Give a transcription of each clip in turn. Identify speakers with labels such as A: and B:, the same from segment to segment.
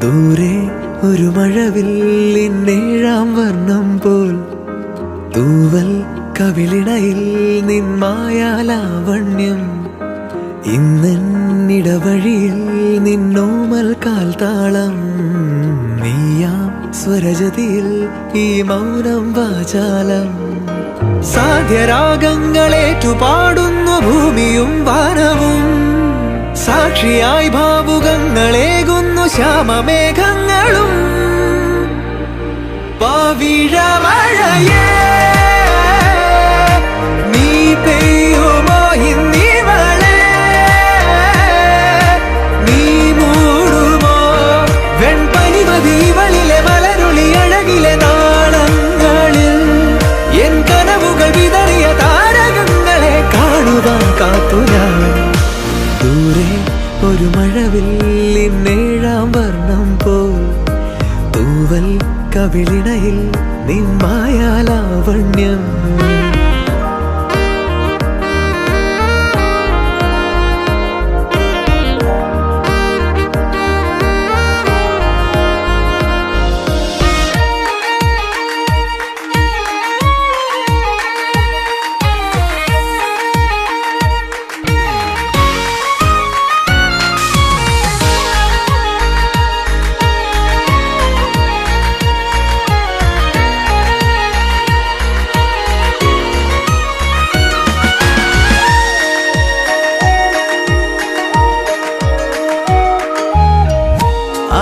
A: ദൂരെ ഒരു മഴവില്ലിന്നേഴാം വർണ്ണം പോൽ തൂവൽ കവിളിണയിൽ നിന്മായാലാവണ്യം ഇന്നിടവഴിയിൽ നിന്നോമൽ കാൽത്താളം നീയാം സ്വരജതിയിൽ ഈ മൗനം വാചാലം സാധ്യരാഗങ്ങളേറ്റുപാടുന്നു ഭൂമിയും വാനവും സാക്ഷിയായി ഭാവുകങ്ങളേകുന്നു ശ്യാമമേഘങ്ങളും പവിഴമഴയേ നീ പെയ്യുമോ ഇന്നിവളെ നീ മൂടുമോ വെൺപനിമതിവളിലെ മലരുളി അഴകിലെ നാളങ്ങളിൽ എൻ കനവുകൾ വിതറിയ താരകങ്ങളെ കാണുവാൻ കാത്തു ഞാൻ ദൂരെ ഒരു മഴവില്ലിന്നേഴാം വർണ്ണം പോൽ തൂവൽ കവിളിണയിൽ നിന്മായാലാവണ്യം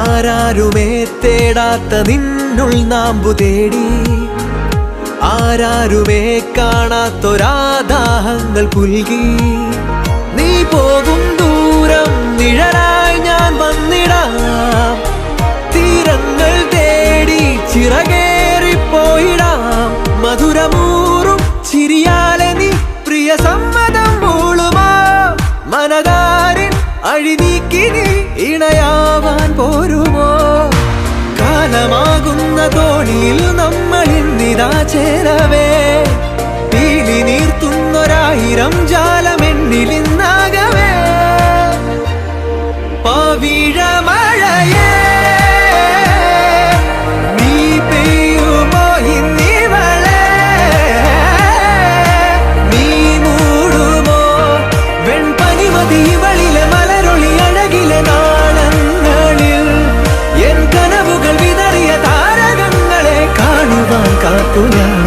A: ആരാരുമേ തേടാത്ത നിന്നുൾ നാമ്പു തേടി ആരാരുമേ കാണാത്തൊരാദാഹങ്ങൾ പുൽകി നീ പോകും ദൂരം നിഴലായി ഞാൻ വന്നിടാം തീരങ്ങൾ തേടി ചിറകേറിപ്പോയിടാം മധുരമൂറും ചിരിയാലെ നീ പ്രിയ സമ്മതം മൂളുമാ മനതാരിൻ അഴിനീക്കി നീ ഇണയാവാൻ പോരുമോ കാലമാകുന്ന തോണിയിൽ നമ്മൾ ഇന്നിതാ ചേരവേ പീലി നീർത്തുന്നൊരായിരം ജാലമെണ്ണിലിന്നാകവേ പവിഴമഴയേ നീ പെയ്യുമോ ഇന്നിവളെ നീ മൂടുമോ വെൺപനിമതിവളിലെ മലരൊളി അഴകിലെ നാളങ്ങളിൽ എൻ കനവുകൾ വിതറിയ താരകങ്ങളെ കാണുവാൻ കാത്തു ഞാൻ